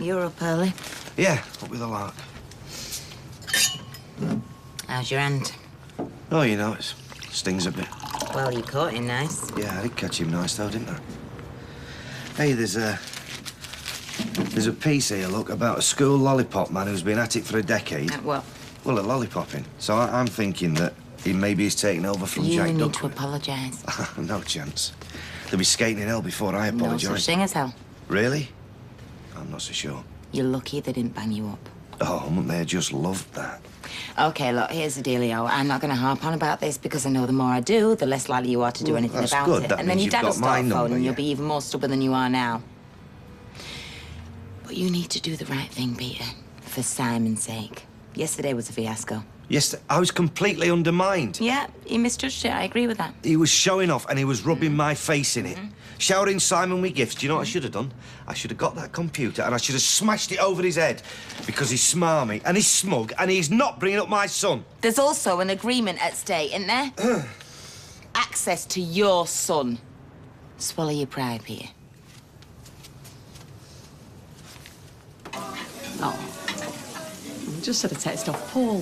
You're up early. Yeah, up with a lark. How's your hand? Oh, you know, it stings a bit. Well, you caught him nice. Yeah, I did catch him nice, though, didn't I? Hey, there's a piece here, look, about a school lollipop man who's been at it for a decade. What? Well, at lollipopping. So I'm thinking that maybe he's taken over from Jack You need Duckworth. to apologise. No chance. They'll be skating in hell before I apologise. No such thing as hell. Really? I'm not so sure. You're lucky they didn't bang you up. Oh, they just loved that. OK, look, here's the dealio. I'm not going to harp on about this because I know the more I do, the less likely you are to do anything that's about good. it. That And then means your dad will you've got my start phoning number, and you'll yeah. be even more stubborn than you are now. But you need to do the right thing, Peter, for Simon's sake. Yesterday was a fiasco. Yes, I was completely undermined. Yeah, he misjudged it. I agree with that. He was showing off and he was rubbing my face in it. Showering Simon with gifts. Do you know what I should have done? I should have got that computer and I should have smashed it over his head because he's smarmy and he's smug and he's not bringing up my son. There's also an agreement at stake, isn't there? Access to your son. Swallow your pride, Peter. Oh. Just had a text off Paul.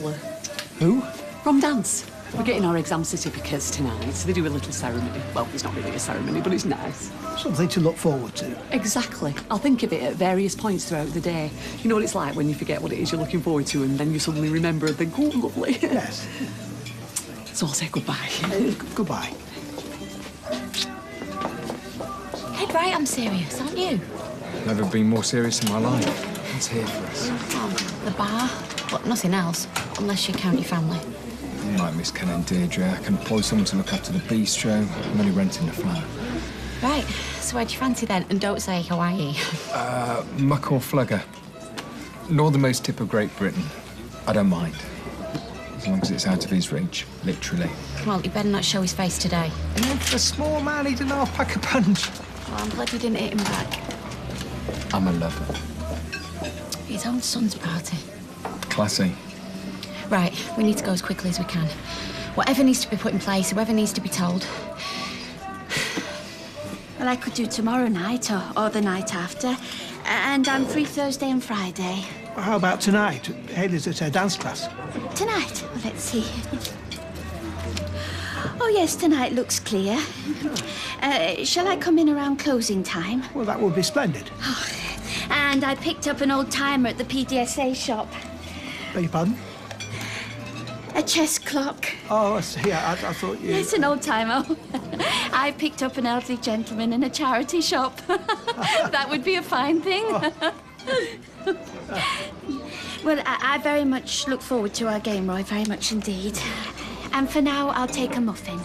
Who? From dance. We're getting our exam certificates tonight, so they do a little ceremony. Well, it's not really a ceremony, but it's nice. Something to look forward to. Exactly. I'll think of it at various points throughout the day. You know what it's like when you forget what it is you're looking forward to and then you suddenly remember and think, oh, lovely. Yes. So I'll say goodbye. Goodbye. Hey, Bright, I'm serious, aren't you? Never been more serious in my life. What's here for us? Oh, the bar. But nothing else, unless you count your family. You might miss Ken and Deirdre. I can employ someone to look after the bistro. I'm only renting the flat. Right, so where'd you fancy then? And don't say Hawaii. Muck or Flugger. Northernmost tip of Great Britain. I don't mind. As long as it's out of his reach, literally. Well, you better not show his face today. And then for a small man, he didn't half pack a punch. Well, I'm glad you didn't hit him back. I'm a lover. His own son's party. Classy. Right, we need to go as quickly as we can. Whatever needs to be put in place, whoever needs to be told. Well, I could do tomorrow night or the night after. And I'm free Thursday and Friday. Well, how about tonight? Hayley's at her dance class. Tonight? Well, let's see. Oh, yes, tonight looks clear. Shall I come in around closing time? Well, that would be splendid. Oh, and I picked up an old timer at the PDSA shop. Beg your pardon? A chess clock. Oh, I see. I thought you... Yes, an old timer. I picked up an elderly gentleman in a charity shop. That would be a fine thing. Oh. Well, I very much look forward to our game, Roy, very much indeed. And for now, I'll take a muffin.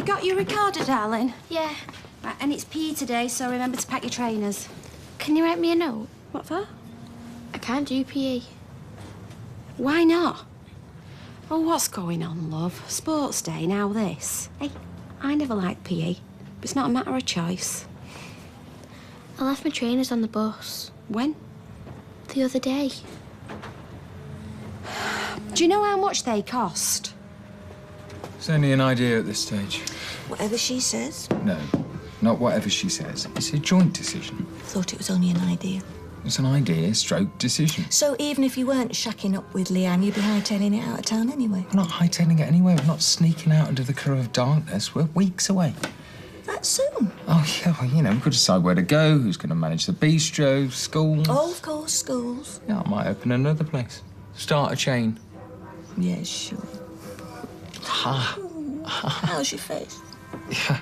Got your recorder, darling? Yeah. Right, and it's PE today, so remember to pack your trainers. Can you write me a note? What for? I can't do PE. Why not? Oh, what's going on, love? Sports day, now this. Hey, I never liked PE, but it's not a matter of choice. I left my trainers on the bus. When? The other day. Do you know how much they cost? It's only an idea at this stage. Whatever she says. No, not whatever she says. It's a joint decision. Thought it was only an idea. It's an idea, stroke, decision. So even if you weren't shacking up with Leanne, you'd be hightailing it out of town anyway? We're not hightailing it anywhere. We're not sneaking out into the cover of darkness. We're weeks away. That soon? Oh, yeah, well, you know, we've got to decide where to go, who's going to manage the bistro, schools. Oh, of course, schools. Yeah, I might open another place. Start a chain. Yeah, sure. Ha. How's your face? Yeah.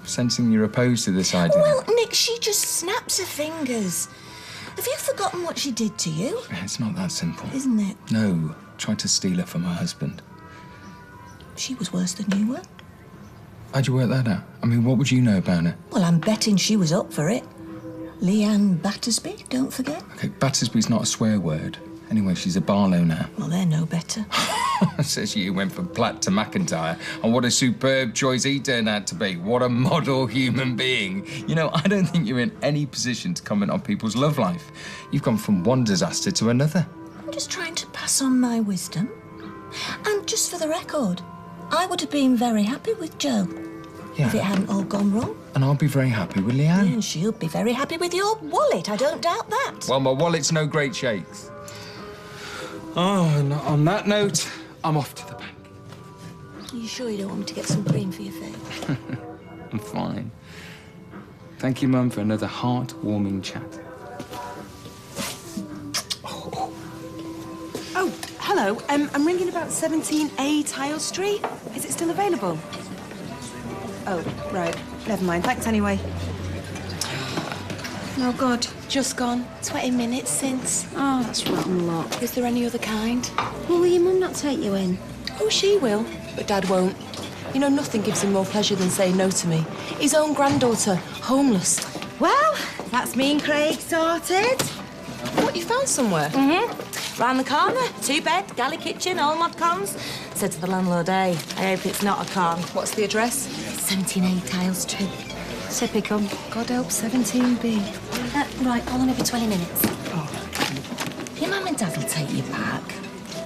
Sensing you're opposed to this idea. Well, Nick, she just snaps her fingers. Have you forgotten what she did to you? It's not that simple. Isn't it? No. Tried to steal her from her husband. She was worse than you were. How'd you work that out? I mean, what would you know about her? Well, I'm betting she was up for it. Leanne Battersby, don't forget. OK, Battersby's not a swear word. Anyway, she's a Barlow now. Well, they're no better. Says you went from Platt to McIntyre, and what a superb choice he turned out to be. What a model human being. You know, I don't think you're in any position to comment on people's love life. You've gone from one disaster to another. I'm just trying to pass on my wisdom. And just for the record, I would have been very happy with Jo if it hadn't all gone wrong. And I'll be very happy with Leanne. And she'll be very happy with your wallet, I don't doubt that. Well, my wallet's no great shakes. Oh, and on that note, I'm off to the bank. Are you sure you don't want me to get some cream for your face? I'm fine. Thank you, Mum, for another heart-warming chat. Oh, hello. I'm ringing about 17A Tile Street. Is it still available? Oh, right. Never mind. Thanks anyway. Oh, God. Just gone. 20 minutes since. Oh, that's rotten luck. Is there any other kind? Well, will your mum not take you in? Oh, she will, but Dad won't. You know, nothing gives him more pleasure than saying no to me. His own granddaughter, homeless. Well, that's me and Craig sorted. What, you found somewhere? Mm-hmm. Round the corner, 2-bed, galley kitchen, all mod cons. Said to the landlord, hey, I hope it's not a con. What's the address? 17A Tile Street. Typical. God help 17B. Right, I'll only be 20 minutes. Your mum and Dad will take you back.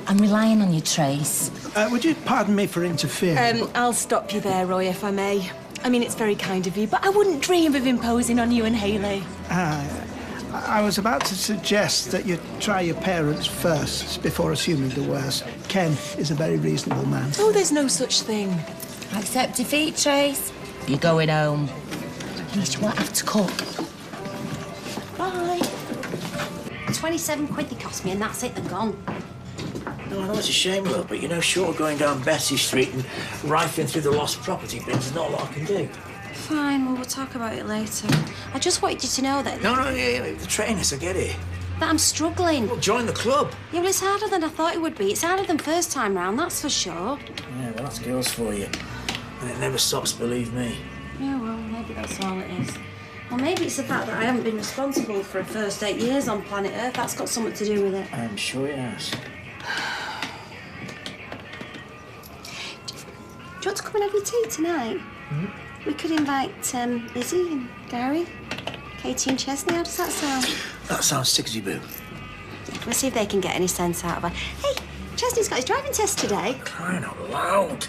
I'm relying on you, Trace. Would you pardon me for interfering? I'll stop you there, Roy, if I may. I mean, it's very kind of you, but I wouldn't dream of imposing on you and Hayley. I was about to suggest that you try your parents first before assuming the worst. Ken is a very reasonable man. Oh, there's no such thing. Accept defeat, Trace. You're going home. At least you won't have to cook. Bye. 27 quid they cost me, and that's it, they're gone. No, I know it's a shame, love, but you know, short of going down Bessie Street and rifling through the lost property bins, there's not a lot I can do. Fine, well, we'll talk about it later. I just wanted you to know that... No, yeah, the trainers, I get it. That I'm struggling. Well, join the club. Yeah, well, it's harder than I thought it would be. It's harder than first time round, that's for sure. Yeah, well, that's girls for you. And it never stops, believe me. Yeah, well, maybe that's all it is. Or maybe it's the fact that I haven't been responsible for the first 8 years on planet Earth. That's got something to do with it. I'm sure it has. Do you want to come and have your tea tonight? Mm-hmm. We could invite Lizzie and Gary, Katie and Chesney. How does that sound? That sounds sicksy boo. Let's see if they can get any sense out of her. Hey, Chesney's got his driving test today. Crying out loud.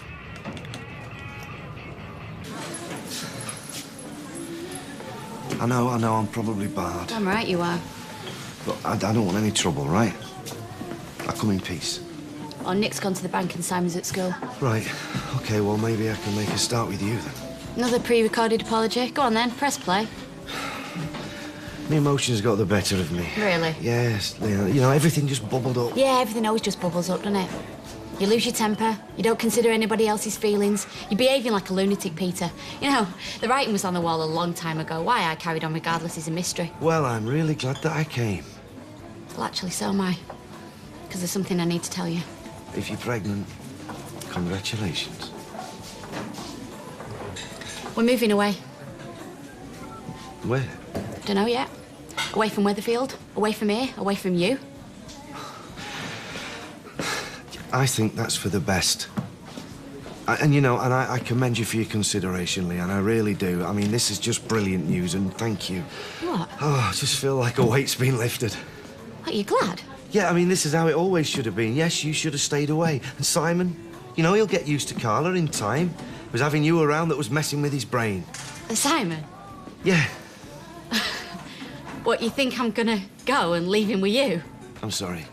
I know, I'm probably bad. Damn right you are. But I don't want any trouble, right? I come in peace. Oh, Nick's gone to the bank and Simon's at school. Right. OK, well, maybe I can make a start with you, then. Another pre-recorded apology. Go on, then. Press play. My emotions got the better of me. Really? Yes, Leanne. You know, everything just bubbled up. Yeah, everything always just bubbles up, doesn't it? You lose your temper, you don't consider anybody else's feelings, you're behaving like a lunatic, Peter. You know, the writing was on the wall a long time ago. Why I carried on regardless is a mystery. Well, I'm really glad that I came. Well, actually, so am I. Because there's something I need to tell you. If you're pregnant, congratulations. We're moving away. Where? Don't know yet. Away from Weatherfield, away from here, away from you. I think that's for the best. And I commend you for your consideration, Leanne. I really do. I mean, this is just brilliant news, and thank you. What? Oh, I just feel like a weight's been lifted. What, you glad? Yeah, I mean, this is how it always should have been. Yes, you should have stayed away. And Simon, you know, he'll get used to Carla in time. It was having you around that was messing with his brain. Simon? Yeah. What, you think I'm gonna go and leave him with you? I'm sorry.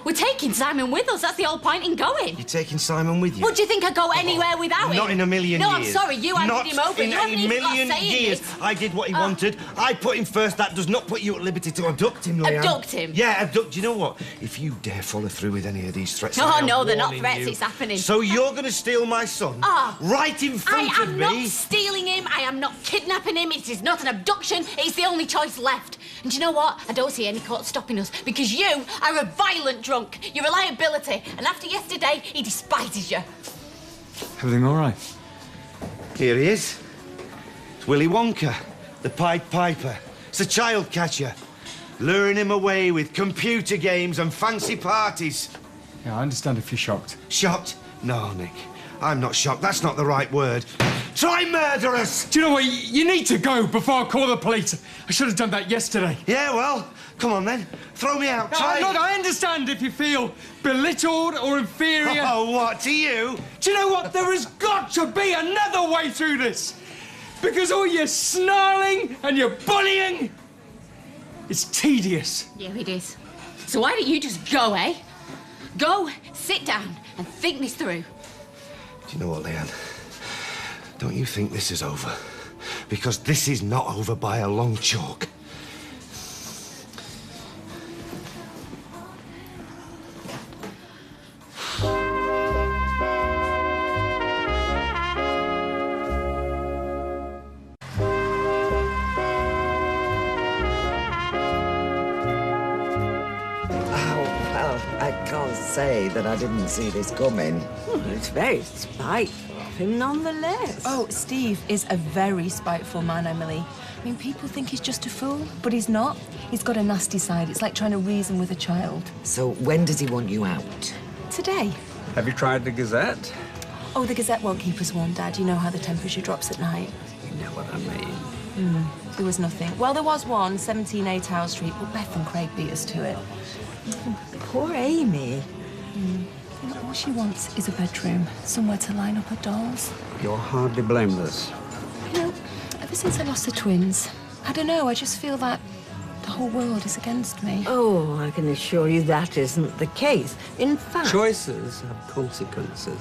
We're taking Simon with us. That's the whole point in going. You're taking Simon with you? Would you think I'd go anywhere without him? Not in a million years. No, I'm sorry. You handed him over. You haven't Not in even a got million say in years. this. I did what he wanted. I put him first. That does not put you at liberty to abduct him, Leanne. Abduct him? Yeah, abduct. Do you know what? If you dare follow through with any of these threats... Oh, I am no, they're not warning threats. you. It's happening. So you're going to steal my son? Right in front I of am me? not stealing him. I am not kidnapping him. It is not an abduction. It's the only choice left. And do you know what? I don't see any court stopping us because you are a violent drunk. You're a liability. And after yesterday, he despises you. Everything all right? Here he is. It's Willy Wonka, the Pied Piper. It's a child catcher. Luring him away with computer games and fancy parties. Yeah, I understand if you're shocked. Shocked? No, Nick. I'm not shocked. That's not the right word. Try murder us! Do you know what? You need to go before I call the police. I should have done that yesterday. Yeah, well, come on then. Throw me out. Try. Look, I understand if you feel belittled or inferior. Oh, what, to you? Do you know what? There has got to be another way through this. Because all your snarling and your bullying, it's tedious. Yeah, it is. So why don't you just go, eh? Go, sit down and think this through. Do you know what, Leanne? Don't you think this is over? Because this is not over by a long chalk. I can't say that I didn't see this coming. Well, it's very spiteful of him nonetheless. Oh, Steve is a very spiteful man, Emily. I mean, people think he's just a fool, but he's not. He's got a nasty side. It's like trying to reason with a child. So when does he want you out? Today. Have you tried the Gazette? Oh, the Gazette won't keep us warm, Dad. You know how the temperature drops at night. You know what I mean. There was nothing. Well, there was one, 17A Tower Street, but Beth and Craig beat us to it. Poor Amy. You know, all she wants is a bedroom, somewhere to line up her dolls. You're hardly blameless. You know, ever since I lost the twins, I don't know, I just feel that the whole world is against me. Oh, I can assure you that isn't the case. In fact... Choices have consequences.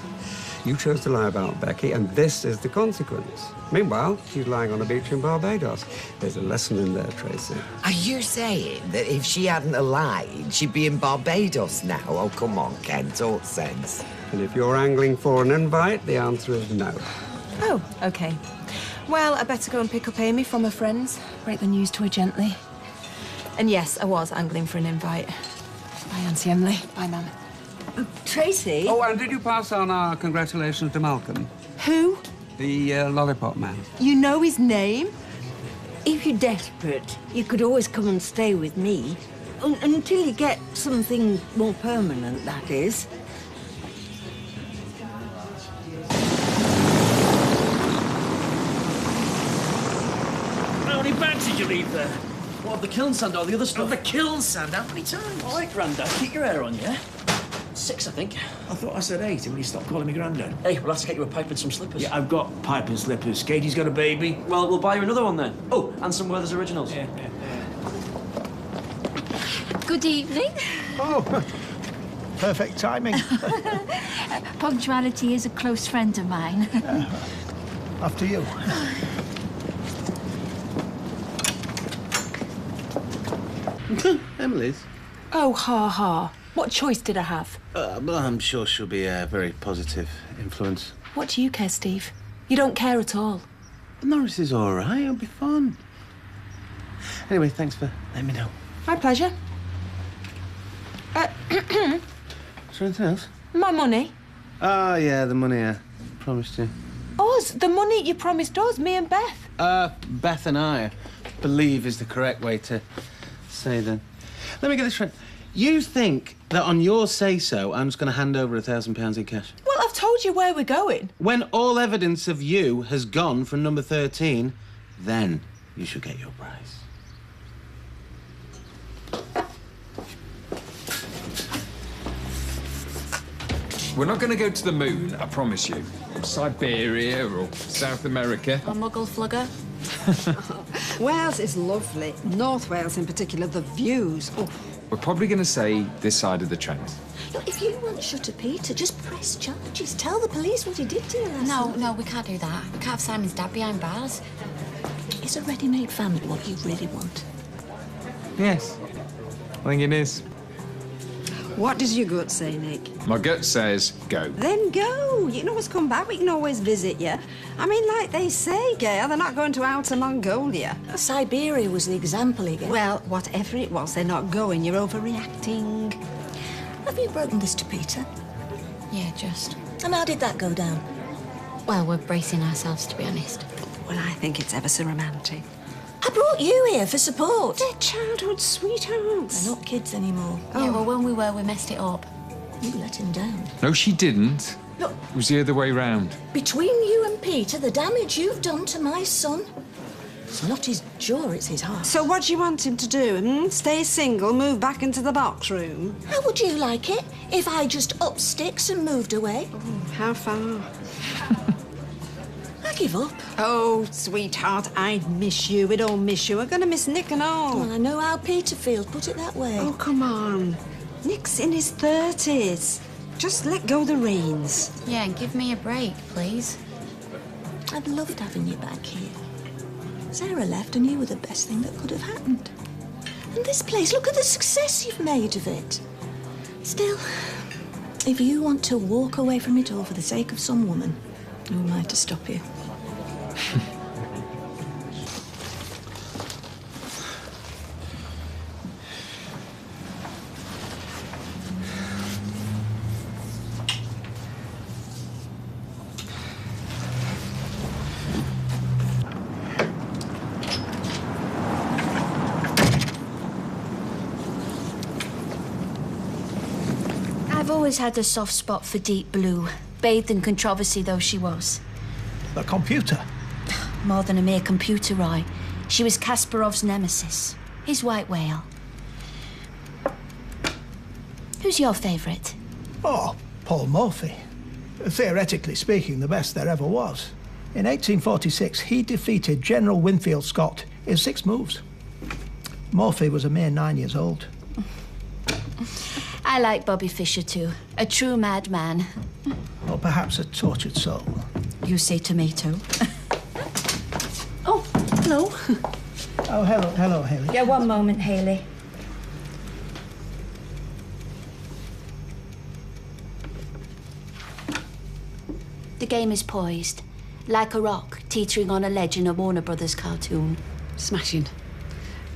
You chose to lie about Becky, and this is the consequence. Meanwhile, she's lying on a beach in Barbados. There's a lesson in there, Tracy. Are you saying that if she hadn't lied, she'd be in Barbados now? Oh, come on, Ken, talk sense. And if you're angling for an invite, the answer is no. Oh, OK. Well, I better go and pick up Amy from her friends. Break the news to her gently. And yes, I was angling for an invite. Bye, Auntie Emily. Bye, Mum. Tracy? Oh, and did you pass on our congratulations to Malcolm? Who? The lollipop man. You know his name? If you're desperate, you could always come and stay with me. Until you get something more permanent, that is. How many bags did you leave there? What, the kiln sand or the other stuff? Oh, the kiln sand, how many times? All right, Grandad, keep your hair on, yeah? 6, I think. I thought I said 8, and when you stopped calling me Grandad. Hey, we'll have to get you a pipe and some slippers. Yeah, I've got pipe and slippers. Katie's got a baby. Well, we'll buy you another one then. Oh, and some Werther's Originals. Yeah. Good evening. Oh, perfect timing. Punctuality is a close friend of mine. After you. Emily's? Oh, ha. What choice did I have? Well, I'm sure she'll be a very positive influence. What do you care, Steve? You don't care at all. Norris is all right. It'll be fun. Anyway, thanks for letting me know. My pleasure. Is there anything else? My money. Oh, yeah, the money I promised you. Us, the money you promised us, me and Beth. Beth and I believe is the correct way to say that. Let me get this right. You think that on your say-so, I'm just going to hand over £1,000 in cash? Well, I've told you where we're going. When all evidence of you has gone from number 13, then you should get your prize. We're not going to go to the moon, I promise you. Or Siberia or South America. A muggle flugger. Wales is lovely. North Wales in particular, the views. Oh. We're probably going to say this side of the Trent. Look, if you want Shutter Peter, just press charges. Tell the police what he did to you last night. No, we can't do that. We can't have Simon's dad behind bars. Is a ready-made family what you really want? Yes, I think it is. What does your gut say, Nick? My gut says go. Then go. You can always come back. We can always visit you. I mean, like they say, Gail, they're not going to outer Mongolia. Siberia was the example again. Well, whatever it was, they're not going. You're overreacting. Have you broken this to Peter? Yeah, just. And how did that go down? Well, we're bracing ourselves, to be honest. Well, I think it's ever so romantic. I brought you here for support. They're childhood sweethearts. They're not kids anymore. Yeah, well, when we were, we messed it up. You let him down. No, she didn't. Look, It was the other way round. between you and Peter, the damage you've done to my son, it's not his jaw, it's his heart. So what do you want him to do? Stay single, move back into the box room? How would you like it if I just upped sticks and moved away? How far? I give up. Oh, sweetheart, I'd miss you. We'd all miss you. We're going to miss Nick and all. Well, I know how Peter feels, put it that way. Oh, come on. Nick's in his 30s. Just let go the reins. Yeah, and give me a break, please. I've loved having you back here. Sarah left and you were the best thing that could have happened. And this place, look at the success you've made of it. Still, if you want to walk away from it all for the sake of some woman, who am I to stop you? I've always had a soft spot for deep blue, bathed in controversy though she was. The computer? More than a mere computer, Roy. She was Kasparov's nemesis, his white whale. Who's your favourite? Oh, Paul Morphy. Theoretically speaking, the best there ever was. In 1846, he defeated General Winfield Scott in 6 moves. Morphy was a mere 9 years old. I like Bobby Fischer too. A true madman. Or perhaps a tortured soul. You say tomato. Oh, hello. Oh, hello, Haley. Yeah, one moment, Haley. The game is poised, like a rock teetering on a ledge in a Warner Brothers cartoon. Smashing.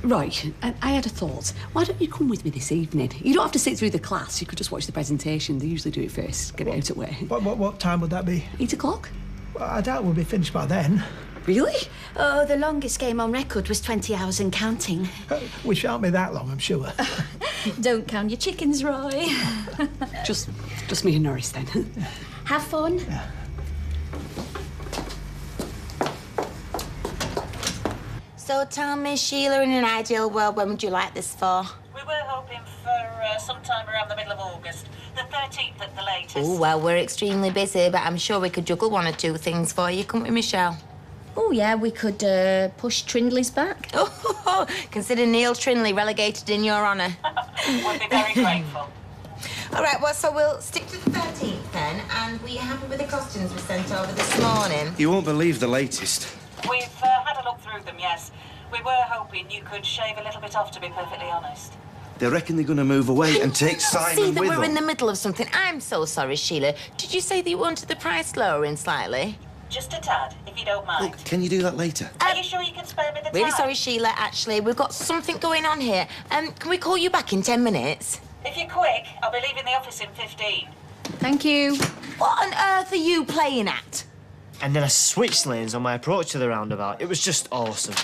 Right, I had a thought. Why don't you come with me this evening? You don't have to sit through the class. You could just watch the presentation. They usually do it first. Get it out of the way. What time would that be? 8 o'clock. Well, I doubt we'll be finished by then. Really? Oh, the longest game on record was 20 hours and counting. We shan't be that long, I'm sure. Don't count your chickens, Roy. Just me and Norris then. Have fun. Yeah. So tell me, Sheila, in an ideal world, when would you like this for? We were hoping for sometime around the middle of August, the 13th at the latest. Oh, well, we're extremely busy, but I'm sure we could juggle 1 or 2 things for you, couldn't we, Michelle? Oh, yeah, we could push Trindley's back. Oh, consider Neil Trinley relegated in your honour. We'd be very grateful. All right, well, so we'll stick to the 13th then, and were you happy with the costumes we sent over this morning? You won't believe the latest. We've had a look through them, yes. We were hoping you could shave a little bit off, to be perfectly honest. They reckon they're going to move away and take Simon See that with we're them. in the middle of something. I'm so sorry, Sheila. Did you say that you wanted the price lowering slightly? Just a tad, if you don't mind. Look, can you do that later? Are you sure you can spare me the time? Really sorry, Sheila, actually. We've got something going on here. Can we call you back in 10 minutes? If you're quick, I'll be leaving the office in 15. Thank you. What on earth are you playing at? And then I switched lanes on my approach to the roundabout. It was just awesome.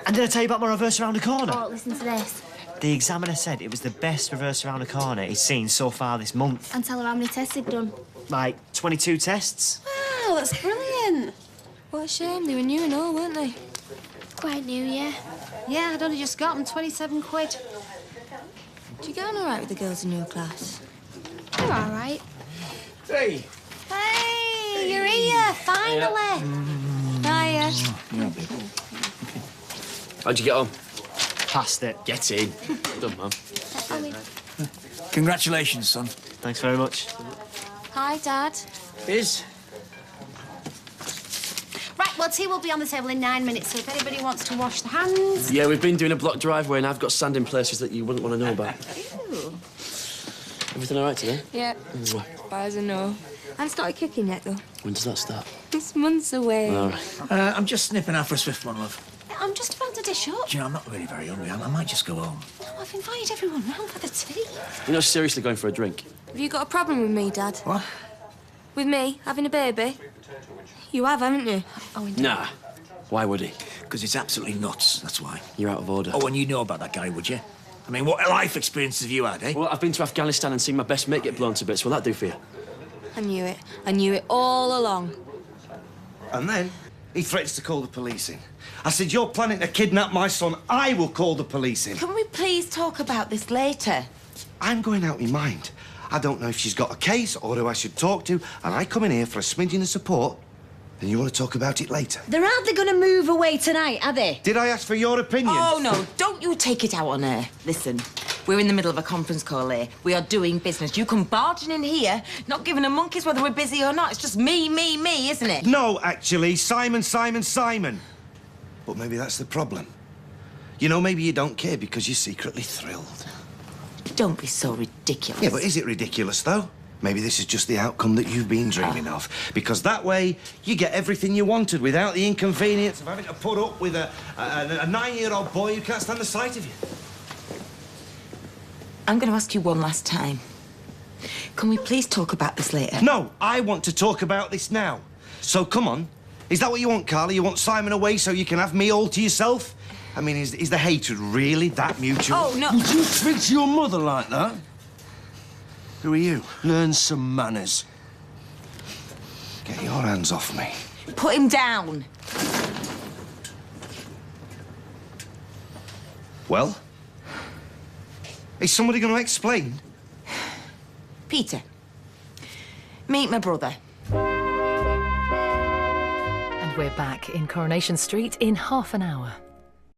And did I tell you about my reverse around a corner? Oh, listen to this. The examiner said it was the best reverse around a corner he's seen so far this month. And tell her how many tests they've done. Like 22 tests. Wow, that's brilliant. What a shame. They were new and all, weren't they? Quite new, yeah. Yeah, I'd only just got them, 27 quid. Do you get on all right with the girls in your class? They're all right. Hey. Hey, you're here, finally. Hiya. How'd you get on? Passed it. Get in. Done, man. Congratulations, son. Thanks very much. Hi, Dad. Is? Right, well, tea will be on the table in 9 minutes, so if anybody wants to wash their hands... Yeah, we've been doing a block driveway and I've got sand in places that you wouldn't want to know about. Ooh. Everything all right today? Yeah, Mwah. far as I know. I haven't started cooking yet, though. When does that start? It's months away. All right. I'm just snipping out for a swift one, love. I'm just about to dish up. Do you know, I'm not really very hungry. I might just go home. No, I've invited everyone round for the tea. You're not seriously going for a drink? Have you got a problem with me, Dad? What? With me having a baby? You have, haven't you? Oh, Nah. Why would he? Because it's absolutely nuts, that's why. You're out of order. Oh, and you know about that guy, would you? I mean, what life experiences have you had, eh? Well, I've been to Afghanistan and seen my best mate get blown to bits. Will that do for you? I knew it. I knew it all along. And then he threatens to call the police in. I said, you're planning to kidnap my son. I will call the police in. Can we please talk about this later? I'm going out my mind. I don't know if she's got a case or who I should talk to, and I come in here for a smidgen of support, and you want to talk about it later. They're hardly going to move away tonight, are they? Did I ask for your opinion? Oh, no, don't you take it out on her. Listen, we're in the middle of a conference call here. We are doing business. You come barging in here, not giving a monkeys whether we're busy or not. It's just me, isn't it? No, actually, Simon. But maybe that's the problem. You know, maybe you don't care because you're secretly thrilled. Don't be so ridiculous. Yeah, but is it ridiculous, though? Maybe this is just the outcome that you've been dreaming of. Because that way, you get everything you wanted without the inconvenience of having to put up with a 9-year-old boy who can't stand the sight of you. I'm going to ask you one last time. Can we please talk about this later? No, I want to talk about this now. So, come on. Is that what you want, Carla? You want Simon away so you can have me all to yourself? I mean, is the hatred really that mutual? Oh, no. Would you speak to your mother like that? Who are you? Learn some manners. Get your hands off me. Put him down. Well? Is somebody going to explain? Peter, meet my brother. And we're back in Coronation Street in half an hour.